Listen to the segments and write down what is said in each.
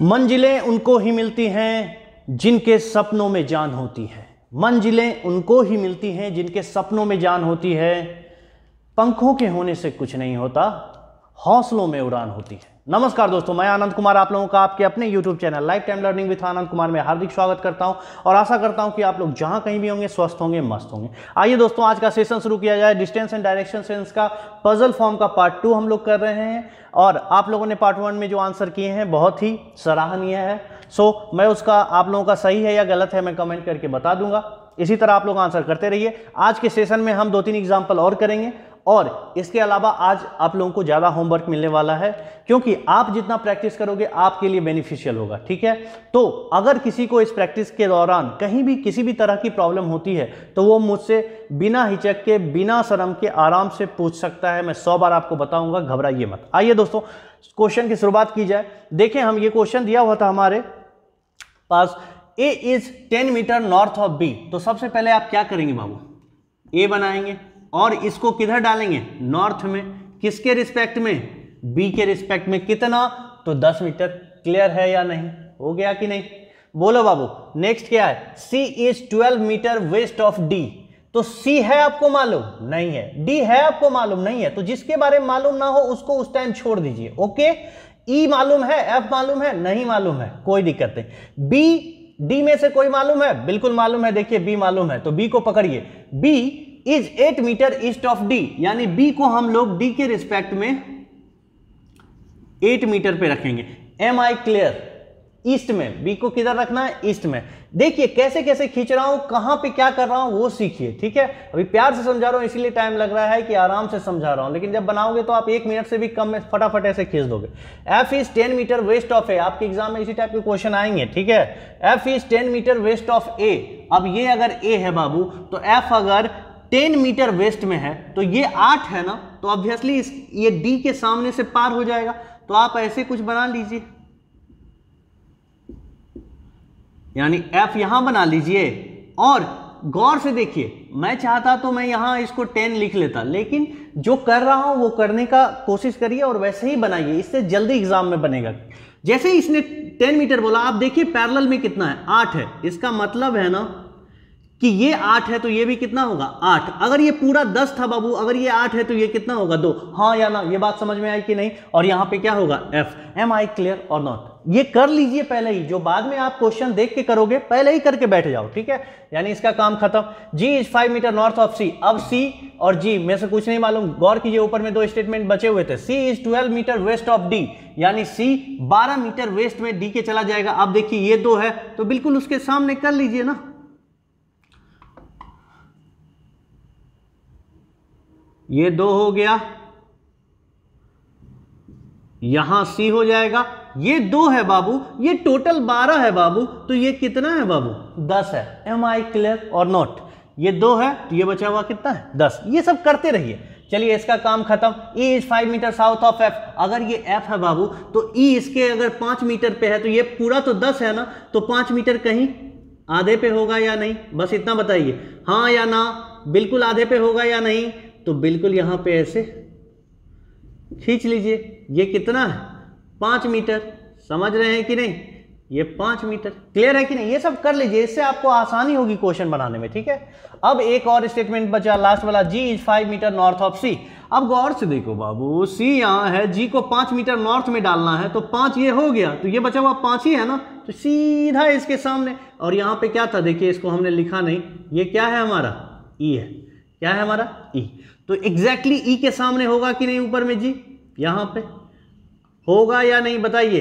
मंजिलें उनको ही मिलती हैं जिनके सपनों में जान होती है। मंजिलें उनको ही मिलती हैं जिनके सपनों में जान होती है। पंखों के होने से कुछ नहीं होता, हौसलों में उड़ान होती है। नमस्कार दोस्तों, मैं आनंद कुमार आप लोगों का आपके अपने YouTube channel life time learning with Anand Kumar में हार्दिक स्वागत करता हूं और आशा करता हूं कि आप लोग जहां कहीं भी होंगे स्वस्थ होंगे, मस्त होंगे। आइए दोस्तों, आज का सेशन शुरू किया जाए। डिस्टेंस एंड डायरेक्शन सेंस का पजल फॉर्म का पार्ट 2 हम लोग कर रहे हैं और आप लोगों ने पार्ट 1 में जो आंसर किए हैं बहुत ही सराहनीय है। सो मैं उसका आप लोगों का सही है या गलत है मैं कमेंट करके बता दूंगा। इसी तरह आप लोग आंसर करते रहिए। आज के सेशन में हम 2-3 एग्जाम्पल और करेंगे और इसके अलावा आज आप लोगों को ज़्यादा होमवर्क मिलने वाला है, क्योंकि आप जितना प्रैक्टिस करोगे आपके लिए बेनिफिशियल होगा। ठीक है, तो अगर किसी को इस प्रैक्टिस के दौरान कहीं भी किसी भी तरह की प्रॉब्लम होती है तो वो मुझसे बिना हिचक के, बिना शर्म के आराम से पूछ सकता है। मैं 100 बार आपको बताऊंगा, घबराइए मत। आइए दोस्तों, क्वेश्चन की शुरुआत की जाए। देखें, हम ये क्वेश्चन दिया हुआ था हमारे पास, A is 10 metre north of B. तो सबसे पहले आप क्या करेंगे बाबू, ए बनाएंगे और इसको किधर डालेंगे, नॉर्थ में। किसके रिस्पेक्ट में, बी के रिस्पेक्ट में। कितना, तो 10 मीटर। क्लियर है या नहीं, हो गया कि नहीं, बोलो बाबू। नेक्स्ट क्या है, C is 12 metre west of D. तो सी है आपको मालूम, नहीं है। डी है आपको मालूम, नहीं है। तो जिसके बारे में मालूम ना हो उसको उस टाइम छोड़ दीजिए। ओके, ई मालूम है, एफ मालूम है, नहीं मालूम है, कोई दिक्कत नहीं। बी, डी में से कोई मालूम है, बिल्कुल मालूम है। देखिए बी मालूम है तो बी को पकड़िए। B is 8 meter east of D, यानी बी को हम लोग डी के रिस्पेक्ट में 8 मीटर पे रखेंगे। एम आई क्लियर, ईस्ट में। बी को किधर रखना है, ईस्ट में। देखिए कैसे कैसे खींच रहा हूं, कहां पे क्या कर रहा हूं वो सीखिए। ठीक है, अभी प्यार से समझा रहा हूं इसीलिए टाइम लग रहा है कि आराम से समझा रहा हूं, लेकिन जब बनाओगे तो आप 1 मिनट से भी कम में फटाफट ऐसे खींच दोगे। F is 10 metre west of A. आपके एग्जाम में इसी टाइप के क्वेश्चन आएंगे। ठीक है, F is 10 metre west of A. अब ये अगर ए है बाबू, तो एफ अगर 10 मीटर वेस्ट में है तो ये 8 है ना, तो ऑब्वियसली ये डी के सामने से पार हो जाएगा। तो आप ऐसे कुछ बना लीजिए, यानी एफ यहां बना लीजिए और गौर से देखिए। मैं चाहता तो मैं यहां इसको 10 लिख लेता, लेकिन जो कर रहा हूं वो करने का कोशिश करिए और वैसे ही बनाइए, इससे जल्दी एग्जाम में बनेगा। जैसे ही इसने 10 मीटर बोला, आप देखिए पैरेलल में कितना है, 8 है। इसका मतलब है ना कि ये 8 है तो ये भी कितना होगा, 8। अगर ये पूरा 10 था बाबू, अगर ये 8 है तो ये कितना होगा, 2। हाँ या ना, ये बात समझ में आई कि नहीं। और यहां पे क्या होगा, एफ। एम आई क्लियर और नॉट, ये कर लीजिए पहले ही। जो बाद में आप क्वेश्चन देख के करोगे पहले ही करके बैठ जाओ। ठीक है, यानी इसका काम खत्म। जी इज 5 मीटर नॉर्थ ऑफ सी। अब सी और जी में से कुछ नहीं मालूम, गौर कीजिए ऊपर में 2 स्टेटमेंट बचे हुए थे। C is 12 metre west of D, यानी सी 12 मीटर वेस्ट में डी के चला जाएगा। अब देखिए ये 2 है तो बिल्कुल उसके सामने कर लीजिए ना। ये 2 हो गया, यहां सी हो जाएगा। ये 2 है बाबू, ये टोटल 12 है बाबू, तो ये कितना है बाबू, 10 है। एम आई क्लियर और नॉट। ये 2 है तो ये बचा हुआ कितना है, 10। ये सब करते रहिए। चलिए इसका काम खत्म। E is 5 meter south of F. अगर ये एफ है बाबू तो ई इसके अगर 5 मीटर पे है तो ये पूरा तो 10 है ना, तो 5 मीटर कहीं आधे पे होगा या नहीं, बस इतना बताइए, हाँ या ना। बिल्कुल आधे पे होगा या नहीं, तो बिल्कुल यहां पे ऐसे खींच लीजिए। ये कितना है, 5 मीटर। समझ रहे हैं कि नहीं, ये 5 मीटर। क्लियर है कि नहीं, ये सब कर लीजिए, इससे आपको आसानी होगी क्वेश्चन बनाने में। ठीक है, अब एक और स्टेटमेंट बचा लास्ट वाला, जी इज 5 मीटर नॉर्थ ऑफ सी। अब गौर से देखो बाबू, सी यहां है, जी को 5 मीटर नॉर्थ में डालना है तो 5 ये हो गया, तो ये बचा हुआ 5 ही है ना, तो सीधा इसके सामने। और यहां पे क्या था, देखिए इसको हमने लिखा नहीं, ये क्या है हमारा, ई है। क्या है हमारा, ई। तो एग्जैक्टली ई के सामने होगा कि नहीं ऊपर में जी, यहां पे होगा या नहीं बताइए,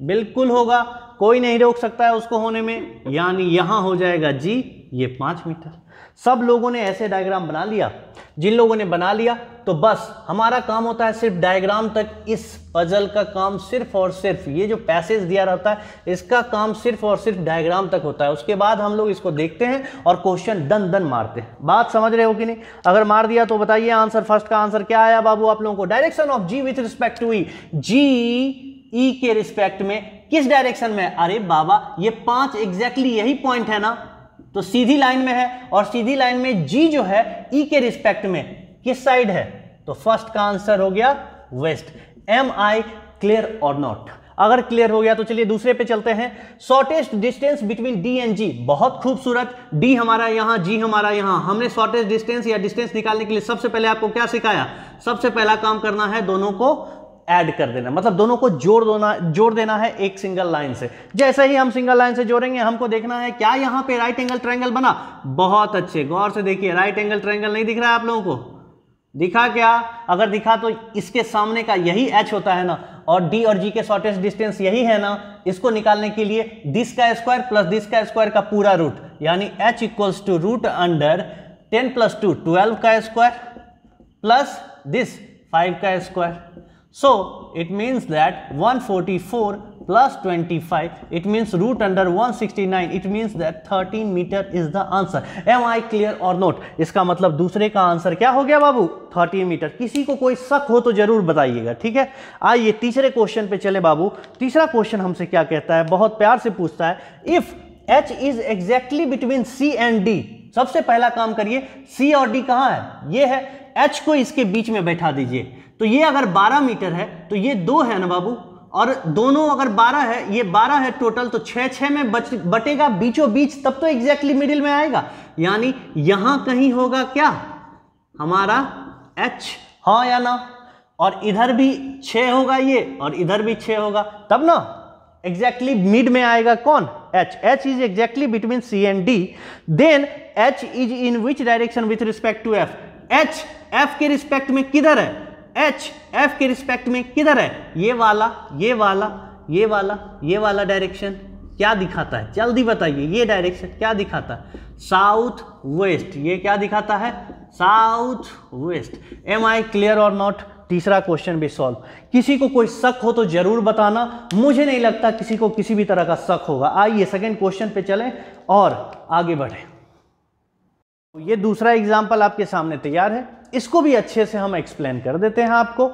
बिल्कुल होगा, कोई नहीं रोक सकता है उसको होने में। यानी यहां हो जाएगा जी ये 5 मीटर। सब लोगों ने ऐसे डायग्राम बना लिया। जिन लोगों ने बना लिया तो बस हमारा काम होता है सिर्फ डायग्राम तक। इस पजल का काम सिर्फ और सिर्फ, ये जो पैसेज दिया रहता है इसका काम सिर्फ और सिर्फ डायग्राम तक होता है। उसके बाद हम लोग इसको देखते हैं और क्वेश्चन दन दन मारते हैं। बात समझ रहे हो कि नहीं, अगर मार दिया तो बताइए आंसर। फर्स्ट का आंसर क्या आया बाबू आप लोगों को, direction of G with respect to E. G E के रिस्पेक्ट में किस डायरेक्शन में, अरे बाबा ये 5 एग्जैक्टली यही पॉइंट है ना, तो सीधी लाइन में है। और सीधी लाइन में जी जो है ई के रिस्पेक्ट में किस साइड है, तो फर्स्ट का आंसर हो गया वेस्ट। एम आई क्लियर और नॉट। अगर क्लियर हो गया तो चलिए दूसरे पे चलते हैं। Shortest distance between D and G, बहुत खूबसूरत। डी हमारा यहाँ, जी हमारा यहाँ। हमने शॉर्टेस्ट डिस्टेंस या डिस्टेंस निकालने के लिए सबसे पहले आपको क्या सिखाया? सबसे पहला काम करना है दोनों को ऐड कर देना, मतलब दोनों को जोड़ देना है एक सिंगल लाइन से। जैसे ही हम सिंगल लाइन से जोड़ेंगे हमको देखना है क्या यहाँ पे राइट एंगल ट्रायंगल बना। बहुत अच्छे, गौर से देखिए, राइट एंगल ट्रायंगल नहीं दिख रहा है आप लोगों को? दिखा क्या? अगर दिखा तो इसके सामने का यही h होता है ना, और d और g के शॉर्टेस्ट डिस्टेंस यही है ना। इसको निकालने के लिए दिस का स्क्वायर प्लस दिस का स्क्वायर का पूरा रूट, यानी h equals to root under 10 plus 2 12 का स्क्वायर प्लस दिस 5 का square. So it means that 144 plus 25, it means root under 169, it means that 13 meter is the answer. Am I clear or not? इसका मतलब दूसरे का answer क्या हो गया बाबू? 13 metre. किसी को कोई शक हो तो जरूर बताइएगा, ठीक है। आइए तीसरे क्वेश्चन पे चले बाबू। तीसरा क्वेश्चन हमसे क्या कहता है, बहुत प्यार से पूछता है, if h is exactly between c and d। सबसे पहला काम करिए, c और d कहाँ है? ये है, h को इसके बीच में बैठा दीजिए। तो ये अगर 12 मीटर है तो ये 2 है ना बाबू, और दोनों अगर 12 है, ये 12 है टोटल, तो 6 में बटेगा बीचों बीच, तब तो एग्जैक्टली मिडिल में आएगा। यानी यहां कहीं होगा क्या हमारा h, हाँ या ना? और इधर भी 6 होगा ये, और इधर भी 6 होगा, तब ना एग्जैक्टली मिड में आएगा कौन? h। h is exactly between c and d। Then h is in which direction with respect to f? h f के रिस्पेक्ट में किधर है? h f के रिस्पेक्ट में किधर है? ये वाला, ये वाला, ये वाला, ये वाला डायरेक्शन क्या दिखाता है? जल्दी बताइए, ये डायरेक्शन क्या दिखाता है? South west. ये क्या दिखाता है? South west. Am I clear और नॉट? तीसरा क्वेश्चन भी सॉल्व। किसी को कोई शक हो तो जरूर बताना, मुझे नहीं लगता किसी को किसी भी तरह का शक होगा। आइए सेकंड क्वेश्चन पे चलें और आगे बढ़े। ये दूसरा एग्जाम्पल आपके सामने तैयार है, इसको भी अच्छे से हम एक्सप्लेन कर देते हैं आपको।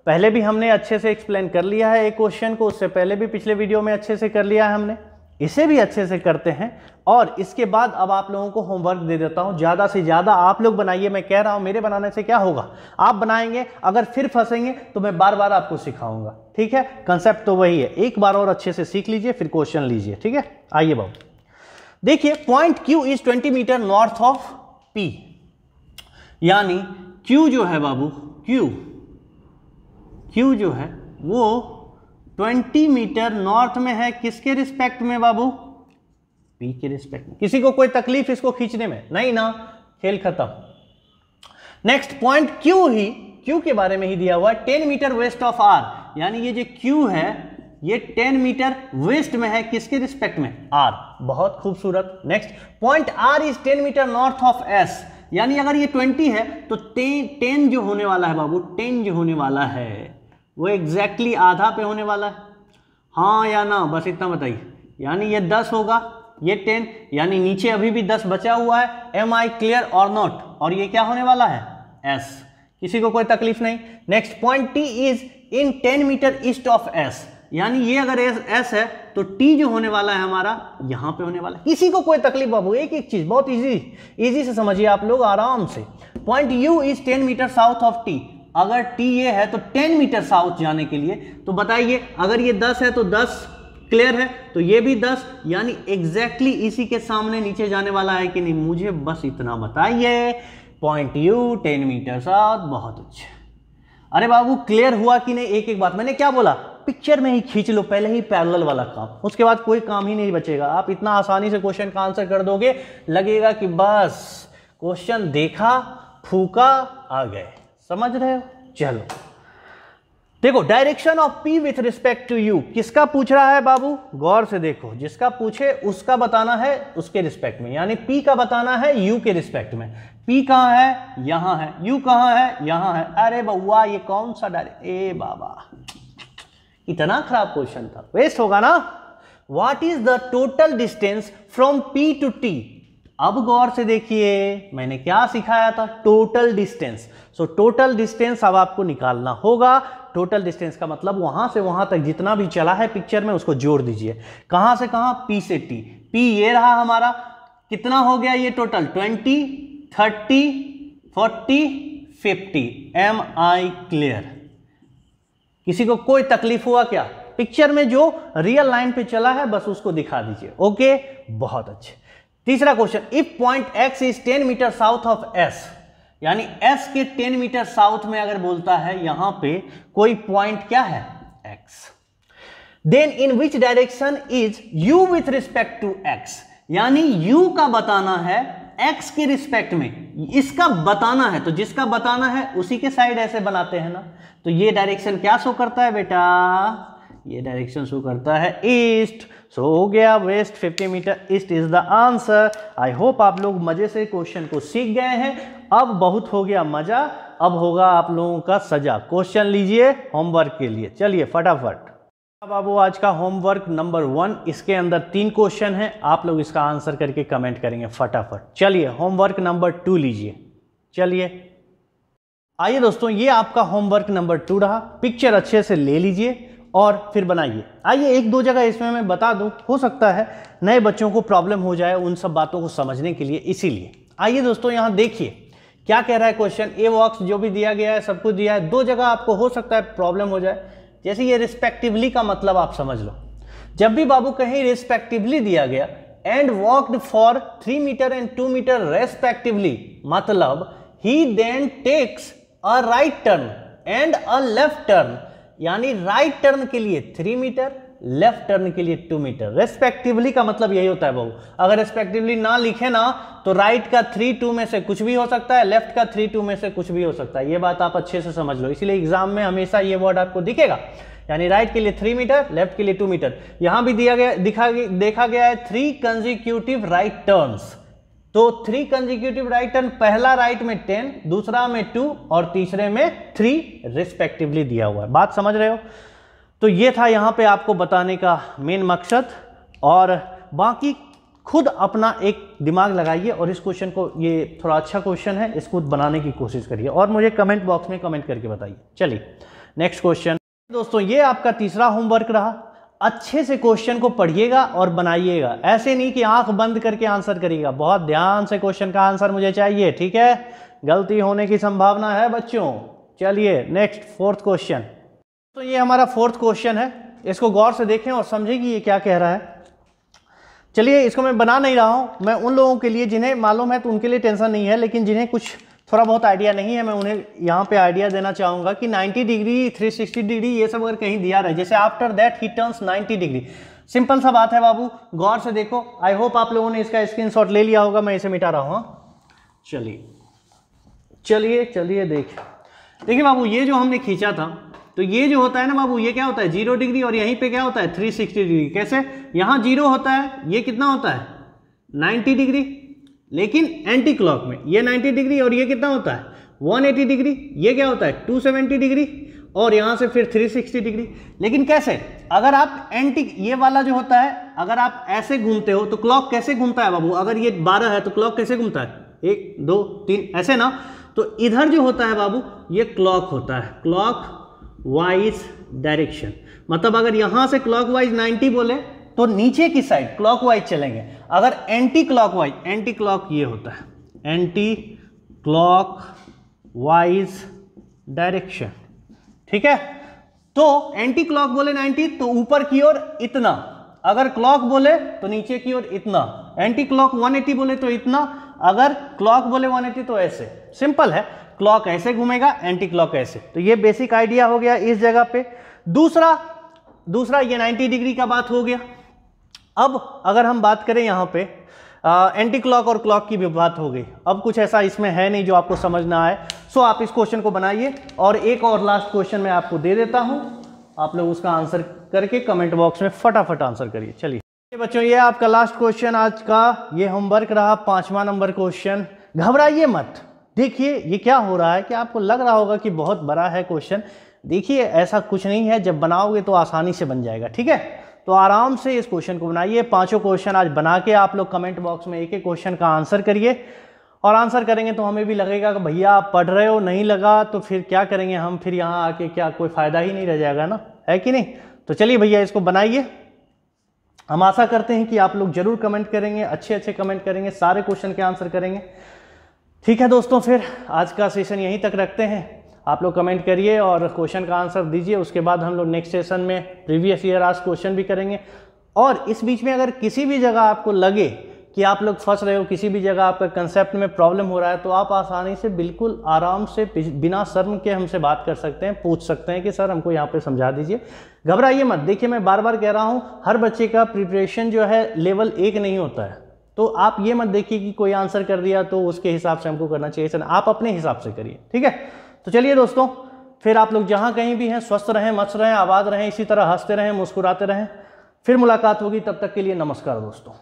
पहले भी हमने अच्छे से एक्सप्लेन कर लिया है एक क्वेश्चन को, उससे पहले भी पिछले वीडियो में अच्छे से कर लिया है हमने, इसे भी अच्छे से करते हैं। और इसके बाद अब आप लोगों को होमवर्क दे देता हूं, ज़्यादा से ज़्यादा आप लोग बनाइए। मैं कह रहा हूं मेरे बनाने से क्या होगा, आप बनाएंगे, अगर फिर फंसेंगे तो मैं बार बार आपको सिखाऊंगा, ठीक है। कंसेप्ट तो वही है, एक बार और अच्छे से सीख लीजिए फिर क्वेश्चन लीजिए, ठीक है। आइए बाबू देखिए, point Q is 20 meter north of P, यानी Q जो है बाबू, Q जो है वो 20 मीटर नॉर्थ में है। किसके रिस्पेक्ट में बाबू? P के रिस्पेक्ट में। किसी को कोई तकलीफ इसको खींचने में? नहीं ना, खेल खत्म। नेक्स्ट पॉइंट Q के बारे में ही दिया हुआ है, 10 मीटर वेस्ट ऑफ R, यानी ये जो Q है ये 10 मीटर वेस्ट में है। किसके रिस्पेक्ट में? R। बहुत खूबसूरत। Next point R is 10 metre north of S, यानी अगर ये 20 है तो 10 जो होने वाला है बाबू, 10 जो होने वाला है वो एग्जैक्टली आधा पे होने वाला है, हाँ या ना? बस इतना बताइए। यानी ये 10 होगा, ये 10, यानी नीचे अभी भी 10 बचा हुआ है। एम आई क्लियर और नॉट? और ये क्या होने वाला है? S। किसी को कोई तकलीफ नहीं। Next point T is in 10 meter east of S, यानी ये अगर S है तो T जो होने वाला है हमारा यहां पे होने वाला है। किसी को कोई तकलीफ बाबू? एक एक चीज बहुत इजी से समझिए आप लोग आराम से। Point U is 10 metre south of T, अगर T ये है तो 10 मीटर साउथ जाने के लिए तो बताइए, अगर ये 10 है तो 10 क्लियर है, तो ये भी 10, यानी एग्जैक्टली इसी के सामने नीचे जाने वाला है कि नहीं? मुझे बस इतना बताइए। पॉइंट U 10 मीटर साउथ, बहुत अच्छा। अरे बाबू क्लियर हुआ कि नहीं? एक एक बात मैंने क्या बोला, पिक्चर में ही खींच लो पहले ही पैरेलल वाला काम, उसके बाद कोई काम ही नहीं बचेगा। आप इतना आसानी से क्वेश्चन का आंसर कर दोगे, लगेगा कि बस क्वेश्चन देखा, फूका, आ गए। समझ रहे हो? चलो देखो, direction of P with respect to U, किसका पूछ रहा है बाबू? गौर से देखो, जिसका पूछे उसका बताना है उसके रिस्पेक्ट में, यानी P का बताना है U के रिस्पेक्ट में। P कहाँ है? यहां है। U कहाँ है? यहां है। अरे बउआ ये कौन सा ए बाबा, इतना खराब क्वेश्चन था, वेस्ट होगा ना। What is the total distance from P to T? अब गौर से देखिए, मैंने क्या सिखाया था? Total distance. So total distance अब आपको निकालना होगा। टोटल डिस्टेंस का मतलब वहां से वहां तक जितना भी चला है पिक्चर में उसको जोड़ दीजिए। कहां से कहां? P से T। P ये रहा हमारा, कितना हो गया ये टोटल? 20, 30, 40, 50। M I clear? किसी को कोई तकलीफ हुआ क्या? पिक्चर में जो रियल लाइन पे चला है बस उसको दिखा दीजिए। ओके, बहुत अच्छे। तीसरा question, if point X is 10 metre south of S, यानी एस के 10 मीटर साउथ में अगर बोलता है यहां पे कोई पॉइंट क्या है X, then in which direction is U with respect to X, यानी यू का बताना है एक्स के रिस्पेक्ट में, इसका बताना है, तो जिसका बताना है उसी के साइड ऐसे बनाते हैं ना। तो ये डायरेक्शन क्या शो करता है बेटा, ये डायरेक्शन शो करता है ईस्ट। सो हो गया west 50 meter east is the answer. I hope आप लोग मजे से क्वेश्चन को सीख गए हैं। अब बहुत हो गया मजा, अब होगा आप लोगों का सजा। क्वेश्चन लीजिए होमवर्क के लिए, चलिए फटाफट। अब बाबू आज का होमवर्क नंबर 1, इसके अंदर 3 क्वेश्चन हैं, आप लोग इसका आंसर करके कमेंट करेंगे फटाफट। चलिए होमवर्क नंबर 2 लीजिए। चलिए आइए दोस्तों, ये आपका होमवर्क नंबर 2 रहा। पिक्चर अच्छे से ले लीजिए और फिर बनाइए। आइए एक दो जगह इसमें मैं बता दूं, हो सकता है नए बच्चों को प्रॉब्लम हो जाए उन सब बातों को समझने के लिए, इसीलिए। आइए दोस्तों यहाँ देखिए क्या कह रहा है क्वेश्चन। ए बॉक्स जो भी दिया गया है सब कुछ दिया है, 2 जगह आपको हो सकता है प्रॉब्लम हो जाए। जैसे ये रिस्पेक्टिवली का मतलब आप समझ लो, जब भी बाबू कहीं रिस्पेक्टिवली दिया गया and walked for 3 metre and 2 metre respectively, मतलब he then takes a right turn and a left turn, यानी राइट टर्न के लिए 3 मीटर, लेफ्ट टर्न के लिए 2 मीटर। रेस्पेक्टिवली का मतलब यही होता है बाबू। अगर रेस्पेक्टिवली ना लिखे ना तो राइट का 3 2 में से कुछ भी हो सकता है, लेफ्ट का 3 2 में से कुछ भी हो सकता है। ये बात आप अच्छे से समझ लो, इसीलिए एग्जाम में हमेशा ये वर्ड आपको दिखेगा, यानी राइट के लिए 3 मीटर, लेफ्ट के लिए 2 मीटर। यहां भी दिया गया देखा गया है 3 कंसेक्यूटिव राइट टर्न्स। तो 3 कंसेक्यूटिव राइट टर्न, पहला राइट में 10, दूसरा में 2 और तीसरे में 3 रिस्पेक्टिवली दिया हुआ है। बात समझ रहे हो? तो ये था यहाँ पे आपको बताने का मेन मकसद, और बाकी खुद अपना एक दिमाग लगाइए और इस क्वेश्चन को, ये थोड़ा अच्छा क्वेश्चन है, इसको बनाने की कोशिश करिए और मुझे कमेंट बॉक्स में कमेंट करके बताइए। चलिए नेक्स्ट क्वेश्चन। दोस्तों ये आपका तीसरा होमवर्क रहा। अच्छे से क्वेश्चन को पढ़िएगा और बनाइएगा, ऐसे नहीं कि आंख बंद करके आंसर करिएगा। बहुत ध्यान से क्वेश्चन का आंसर मुझे चाहिए, ठीक है? गलती होने की संभावना है बच्चों। चलिए नेक्स्ट 4th क्वेश्चन। तो ये हमारा 4th क्वेश्चन है, इसको गौर से देखें और समझें कि ये क्या कह रहा है। चलिए इसको मैं बना नहीं रहा हूं, मैं उन लोगों के लिए जिन्हें मालूम है तो उनके लिए टेंशन नहीं है, लेकिन जिन्हें कुछ थोड़ा बहुत आइडिया नहीं है मैं उन्हें यहाँ पे आइडिया देना चाहूँगा कि 90 डिग्री 360 डिग्री ये सब अगर कहीं दिया रहे, जैसे after that he turns 90 degree, simple सा बात है बाबू, गौर से देखो। आई होप आप लोगों ने इसका स्क्रीनशॉट ले लिया होगा, मैं इसे मिटा रहा हूँ। चलिए चलिए चलिए देखिए बाबू, ये जो हमने खींचा था, तो ये जो होता है ना बाबू, ये क्या होता है 0 डिग्री, और यहीं पे क्या होता है 360 डिग्री। कैसे? यहाँ 0 होता है, ये कितना होता है 90 डिग्री, लेकिन एंटी क्लॉक में ये 90 डिग्री, और ये कितना होता है 180 डिग्री, ये क्या होता है 270 डिग्री, और यहाँ से फिर 360 डिग्री। लेकिन कैसे? अगर आप एंटी, ये वाला जो होता है, अगर आप ऐसे घूमते हो तो क्लॉक कैसे घूमता है बाबू? अगर ये 12 है तो क्लॉक कैसे घूमता है 1 2 3 ऐसे ना। तो इधर जो होता है बाबू ये क्लॉक होता है, क्लॉक वाइज डायरेक्शन। मतलब अगर यहां से क्लॉकवाइज 90 बोले तो नीचे की साइड क्लॉकवाइज चलेंगे। अगर एंटी क्लॉकवाइज, एंटी क्लॉक ये होता है एंटी क्लॉक वाइज डायरेक्शन, ठीक है? तो एंटी क्लॉक बोले 90 तो ऊपर की ओर इतना, अगर क्लॉक बोले तो नीचे की ओर इतना, एंटी क्लॉक 180 बोले तो इतना, अगर क्लॉक बोले 180 तो ऐसे। सिंपल है, क्लॉक ऐसे घूमेगा, एंटी क्लॉक ऐसे। तो ये बेसिक आइडिया हो गया इस जगह पे। दूसरा ये 90 डिग्री का बात हो गया। अब अगर हम बात करें यहाँ पे एंटी क्लॉक और क्लॉक की भी बात हो गई। अब कुछ ऐसा इसमें है नहीं जो आपको समझना आए, सो आप इस क्वेश्चन को बनाइए, और एक और लास्ट क्वेश्चन मैं आपको दे देता हूं, आप लोग उसका आंसर करके कमेंट बॉक्स में फटाफट आंसर करिए। चलिए बच्चों, ये आपका लास्ट क्वेश्चन आज का, ये होमवर्क रहा 5वां नंबर क्वेश्चन। घबराइए मत। देखिए ये क्या हो रहा है कि आपको लग रहा होगा कि बहुत बड़ा है क्वेश्चन, देखिए ऐसा कुछ नहीं है, जब बनाओगे तो आसानी से बन जाएगा, ठीक है? तो आराम से इस क्वेश्चन को बनाइए। 5 क्वेश्चन आज बना के आप लोग कमेंट बॉक्स में एक एक क्वेश्चन का आंसर करिए, और आंसर करेंगे तो हमें भी लगेगा कि भैया आप पढ़ रहे हो, नहीं लगा तो फिर क्या करेंगे हम, फिर यहाँ आके क्या कोई फायदा ही नहीं रह जाएगा ना, है कि नहीं? तो चलिए भैया इसको बनाइए। हम आशा करते हैं कि आप लोग जरूर कमेंट करेंगे, अच्छे अच्छे कमेंट करेंगे, सारे क्वेश्चन के आंसर करेंगे। ठीक है दोस्तों, फिर आज का सेशन यहीं तक रखते हैं। आप लोग कमेंट करिए और क्वेश्चन का आंसर दीजिए। उसके बाद हम लोग नेक्स्ट सेशन में प्रीवियस ईयर आस्क्ड क्वेश्चन भी करेंगे। और इस बीच में अगर किसी भी जगह आपको लगे कि आप लोग फंस रहे हो, किसी भी जगह आपका कंसेप्ट में प्रॉब्लम हो रहा है, तो आप आसानी से बिल्कुल आराम से बिना शर्म के हमसे बात कर सकते हैं, पूछ सकते हैं कि सर हमको यहाँ पे समझा दीजिए। घबराइए मत। देखिए मैं बार बार कह रहा हूँ, हर बच्चे का प्रिपरेशन जो है लेवल 1 नहीं होता है। तो आप ये मत देखिए कि कोई आंसर कर दिया तो उसके हिसाब से हमको करना चाहिए। सर आप अपने हिसाब से करिए, ठीक है। तो चलिए दोस्तों, फिर आप लोग जहाँ कहीं भी हैं स्वस्थ रहें, मस्त रहें, आबाद रहें, इसी तरह हंसते रहें, मुस्कुराते रहें। फिर मुलाकात होगी, तब तक के लिए नमस्कार दोस्तों।